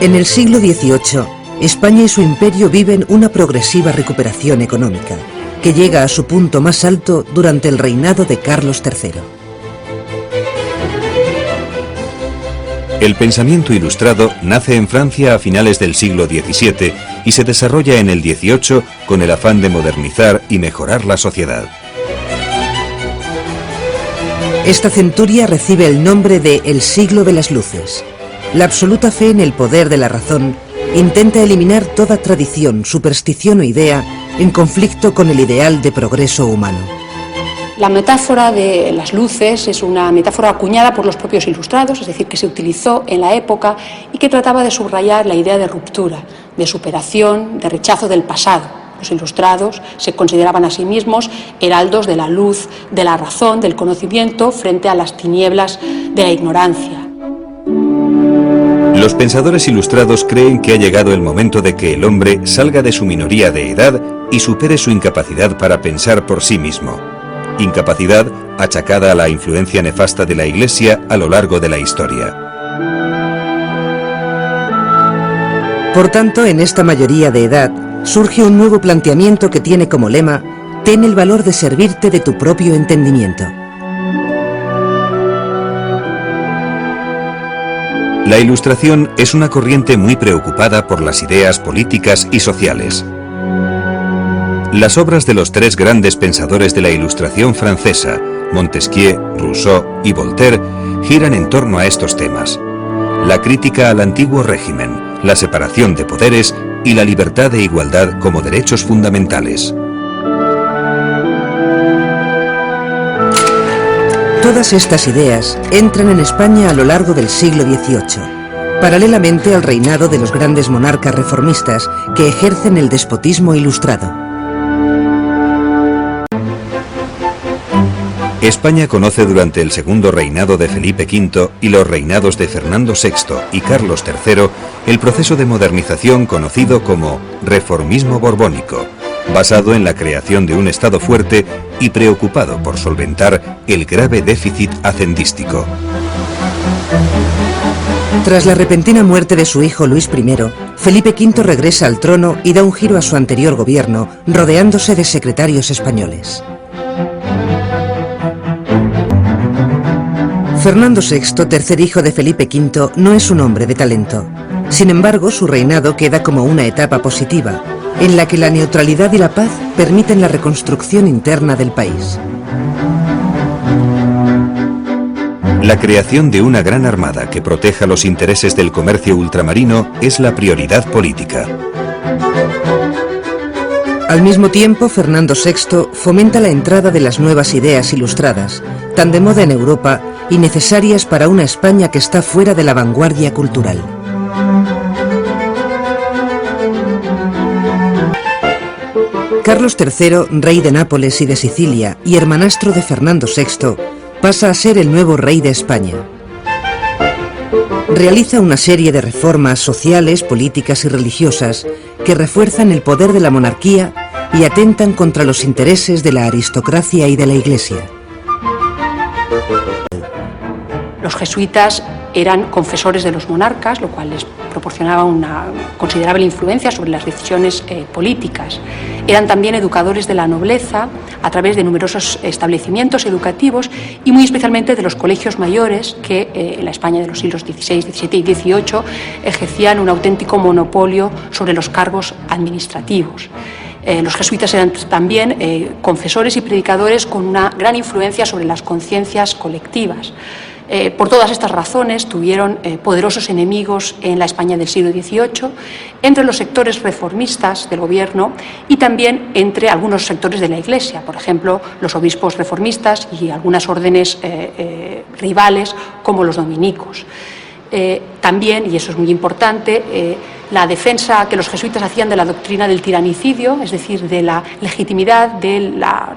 En el siglo XVIII, España y su imperio viven una progresiva recuperación económica, que llega a su punto más alto durante el reinado de Carlos III. El pensamiento ilustrado nace en Francia a finales del siglo XVII y se desarrolla en el XVIII con el afán de modernizar y mejorar la sociedad. Esta centuria recibe el nombre de el siglo de las luces. La absoluta fe en el poder de la razón intenta eliminar toda tradición, superstición o idea en conflicto con el ideal de progreso humano. La metáfora de las luces es una metáfora acuñada por los propios ilustrados, es decir, que se utilizó en la época y que trataba de subrayar la idea de ruptura, de superación, de rechazo del pasado. Los ilustrados se consideraban a sí mismos heraldos de la luz, de la razón, del conocimiento frente a las tinieblas de la ignorancia. Los pensadores ilustrados creen que ha llegado el momento de que el hombre salga de su minoría de edad y supere su incapacidad para pensar por sí mismo. Incapacidad achacada a la influencia nefasta de la Iglesia a lo largo de la historia. Por tanto, en esta mayoría de edad surge un nuevo planteamiento que tiene como lema: ten el valor de servirte de tu propio entendimiento. La Ilustración es una corriente muy preocupada por las ideas políticas y sociales. Las obras de los tres grandes pensadores de la Ilustración francesa, Montesquieu, Rousseau y Voltaire, giran en torno a estos temas: la crítica al antiguo régimen, la separación de poderes y la libertad e igualdad como derechos fundamentales. Todas estas ideas entran en España a lo largo del siglo XVIII, paralelamente al reinado de los grandes monarcas reformistas que ejercen el despotismo ilustrado. España conoce durante el segundo reinado de Felipe V y los reinados de Fernando VI y Carlos III el proceso de modernización conocido como reformismo borbónico, basado en la creación de un Estado fuerte y preocupado por solventar el grave déficit hacendístico. Tras la repentina muerte de su hijo Luis I, Felipe V regresa al trono y da un giro a su anterior gobierno, rodeándose de secretarios españoles. Fernando VI, tercer hijo de Felipe V, no es un hombre de talento. Sin embargo, su reinado queda como una etapa positiva, en la que la neutralidad y la paz permiten la reconstrucción interna del país. La creación de una gran armada que proteja los intereses del comercio ultramarino es la prioridad política. Al mismo tiempo, Fernando VI fomenta la entrada de las nuevas ideas ilustradas, tan de moda en Europa y necesarias para una España que está fuera de la vanguardia cultural. Carlos III, rey de Nápoles y de Sicilia y hermanastro de Fernando VI, pasa a ser el nuevo rey de España. Realiza una serie de reformas sociales, políticas y religiosas que refuerzan el poder de la monarquía y atentan contra los intereses de la aristocracia y de la Iglesia. Los jesuitas eran confesores de los monarcas, lo cual les proporcionaba una considerable influencia sobre las decisiones políticas. Eran también educadores de la nobleza a través de numerosos establecimientos educativos y muy especialmente de los colegios mayores que en la España de los siglos XVI, XVII y XVIII ejercían un auténtico monopolio sobre los cargos administrativos. Los jesuitas eran también confesores y predicadores con una gran influencia sobre las conciencias colectivas. Por todas estas razones tuvieron poderosos enemigos en la España del siglo XVIII, entre los sectores reformistas del gobierno y también entre algunos sectores de la Iglesia, por ejemplo, los obispos reformistas y algunas órdenes rivales como los dominicos. También, y eso es muy importante, la defensa que los jesuitas hacían de la doctrina del tiranicidio, es decir, de la legitimidad de la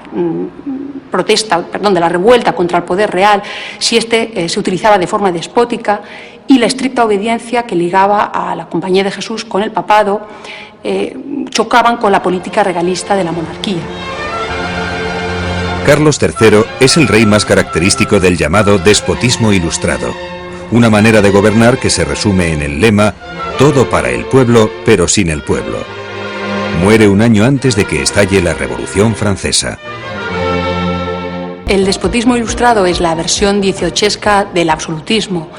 de la revuelta contra el poder real, si éste se utilizaba de forma despótica, y la estricta obediencia que ligaba a la Compañía de Jesús con el papado, chocaban con la política regalista de la monarquía. Carlos III es el rey más característico del llamado despotismo ilustrado, una manera de gobernar que se resume en el lema todo para el pueblo, pero sin el pueblo. Muere un año antes de que estalle la Revolución Francesa. El despotismo ilustrado es la versión dieciochesca del absolutismo,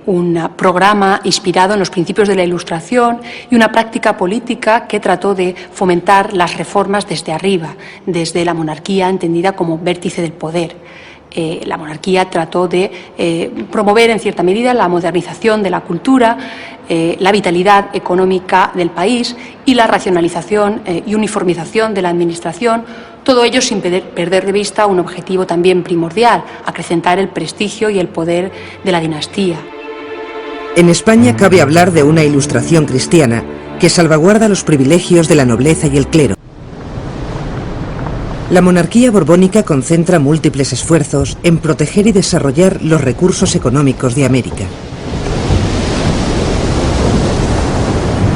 un programa inspirado en los principios de la Ilustración y una práctica política que trató de fomentar las reformas desde arriba, desde la monarquía entendida como vértice del poder. La monarquía trató de promover en cierta medida la modernización de la cultura, la vitalidad económica del país y la racionalización y uniformización de la administración, todo ello sin perder de vista un objetivo también primordial, acrecentar el prestigio y el poder de la dinastía. En España cabe hablar de una ilustración cristiana que salvaguarda los privilegios de la nobleza y el clero. La monarquía borbónica concentra múltiples esfuerzos en proteger y desarrollar los recursos económicos de América.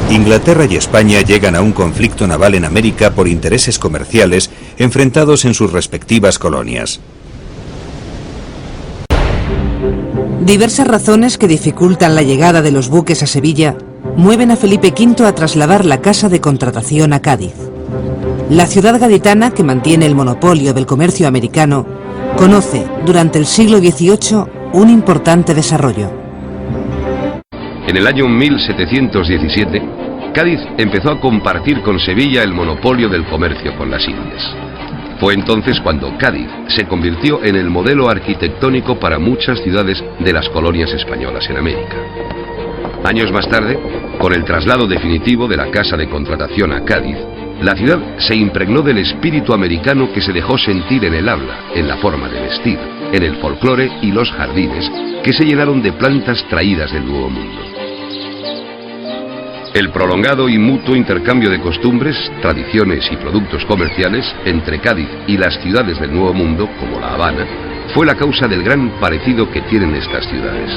Inglaterra y España llegan a un conflicto naval en América por intereses comerciales enfrentados en sus respectivas colonias. Diversas razones que dificultan la llegada de los buques a Sevilla mueven a Felipe V a trasladar la casa de contratación a Cádiz. La ciudad gaditana, que mantiene el monopolio del comercio americano, conoce durante el siglo XVIII un importante desarrollo. En el año 1717, Cádiz empezó a compartir con Sevilla el monopolio del comercio con las Indias. Fue entonces cuando Cádiz se convirtió en el modelo arquitectónico para muchas ciudades de las colonias españolas en América. Años más tarde, con el traslado definitivo de la casa de contratación a Cádiz, la ciudad se impregnó del espíritu americano que se dejó sentir en el habla, en la forma de vestir, en el folclore y los jardines, que se llenaron de plantas traídas del Nuevo Mundo. El prolongado y mutuo intercambio de costumbres, tradiciones y productos comerciales entre Cádiz y las ciudades del Nuevo Mundo, como La Habana, fue la causa del gran parecido que tienen estas ciudades.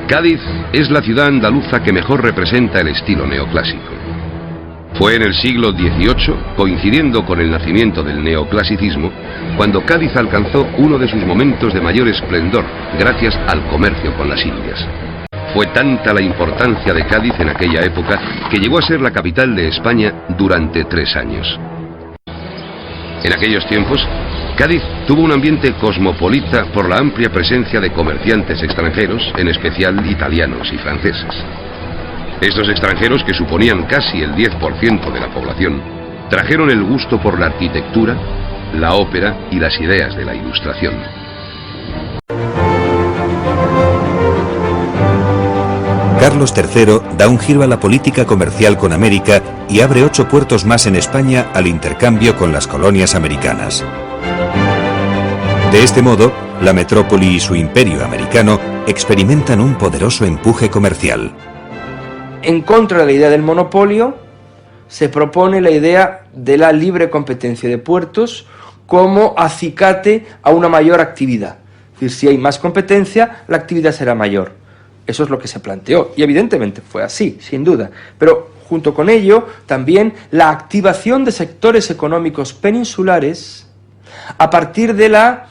Cádiz es la ciudad andaluza que mejor representa el estilo neoclásico. Fue en el siglo XVIII, coincidiendo con el nacimiento del neoclasicismo, cuando Cádiz alcanzó uno de sus momentos de mayor esplendor, gracias al comercio con las Indias. Fue tanta la importancia de Cádiz en aquella época que llegó a ser la capital de España durante 3 años. En aquellos tiempos, Cádiz tuvo un ambiente cosmopolita por la amplia presencia de comerciantes extranjeros, en especial italianos y franceses. Estos extranjeros, que suponían casi el 10% de la población, trajeron el gusto por la arquitectura, la ópera y las ideas de la Ilustración. Carlos III da un giro a la política comercial con América y abre 8 puertos más en España al intercambio con las colonias americanas. De este modo, la metrópoli y su imperio americano experimentan un poderoso empuje comercial. En contra de la idea del monopolio, se propone la idea de la libre competencia de puertos como acicate a una mayor actividad. Es decir, si hay más competencia, la actividad será mayor. Eso es lo que se planteó, y evidentemente fue así, sin duda. Pero junto con ello, también la activación de sectores económicos peninsulares a partir de la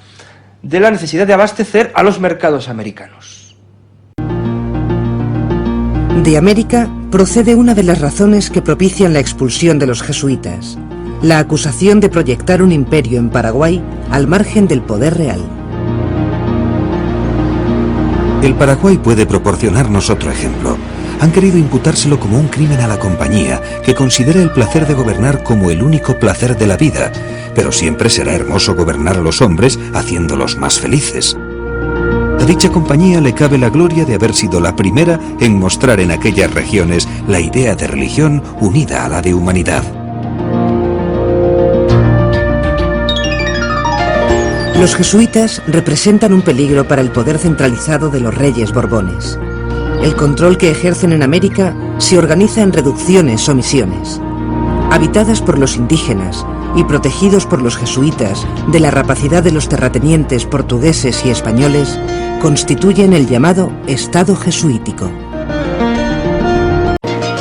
necesidad de abastecer a los mercados americanos. De América procede una de las razones que propician la expulsión de los jesuitas, la acusación de proyectar un imperio en Paraguay al margen del poder real. El Paraguay puede proporcionarnos otro ejemplo. Han querido imputárselo como un crimen a la compañía, que considera el placer de gobernar como el único placer de la vida, pero siempre será hermoso gobernar a los hombres haciéndolos más felices. A dicha compañía le cabe la gloria de haber sido la primera en mostrar en aquellas regiones la idea de religión unida a la de humanidad. Los jesuitas representan un peligro para el poder centralizado de los reyes borbones. El control que ejercen en América se organiza en reducciones o misiones. Habitadas por los indígenas y protegidos por los jesuitas de la rapacidad de los terratenientes portugueses y españoles, constituyen el llamado Estado jesuítico.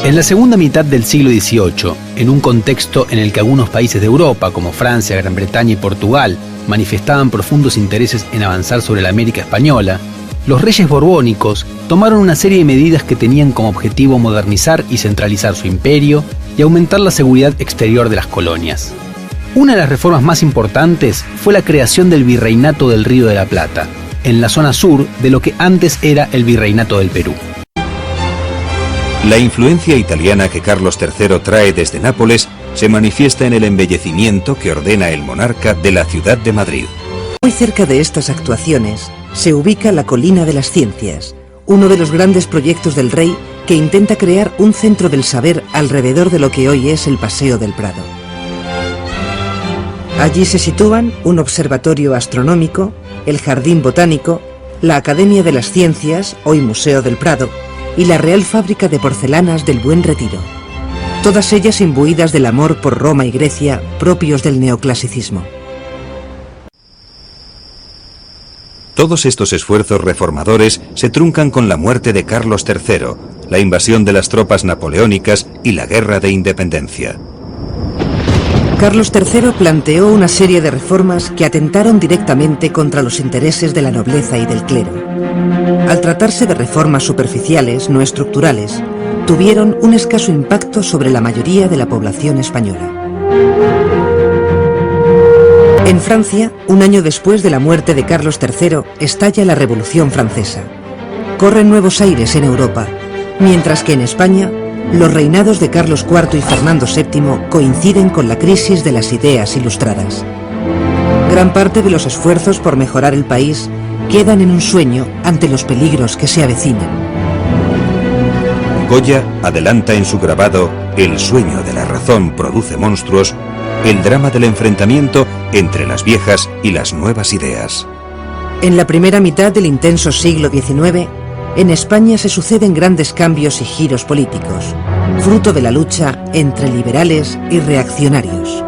En la segunda mitad del siglo XVIII, en un contexto en el que algunos países de Europa, como Francia, Gran Bretaña y Portugal, manifestaban profundos intereses en avanzar sobre la América española, los reyes borbónicos tomaron una serie de medidas que tenían como objetivo modernizar y centralizar su imperio y aumentar la seguridad exterior de las colonias. Una de las reformas más importantes fue la creación del Virreinato del Río de la Plata, en la zona sur de lo que antes era el Virreinato del Perú. La influencia italiana que Carlos III trae desde Nápoles se manifiesta en el embellecimiento que ordena el monarca de la ciudad de Madrid. Muy cerca de estas actuaciones se ubica la Colina de las Ciencias, uno de los grandes proyectos del rey que intenta crear un centro del saber alrededor de lo que hoy es el Paseo del Prado. Allí se sitúan un observatorio astronómico, el Jardín Botánico, la Academia de las Ciencias, hoy Museo del Prado, y la Real Fábrica de Porcelanas del Buen Retiro, todas ellas imbuidas del amor por Roma y Grecia propios del neoclasicismo. Todos estos esfuerzos reformadores se truncan con la muerte de Carlos III, la invasión de las tropas napoleónicas y la Guerra de Independencia. Carlos III planteó una serie de reformas que atentaron directamente contra los intereses de la nobleza y del clero. Al tratarse de reformas superficiales, no estructurales, tuvieron un escaso impacto sobre la mayoría de la población española. En Francia, un año después de la muerte de Carlos III, estalla la Revolución Francesa. Corren nuevos aires en Europa, mientras que en España, los reinados de Carlos IV y Fernando VII coinciden con la crisis de las ideas ilustradas. Gran parte de los esfuerzos por mejorar el país quedan en un sueño ante los peligros que se avecinan. Goya adelanta en su grabado El sueño de la razón produce monstruos, el drama del enfrentamiento entre las viejas y las nuevas ideas. En la primera mitad del intenso siglo XIX, en España se suceden grandes cambios y giros políticos, fruto de la lucha entre liberales y reaccionarios.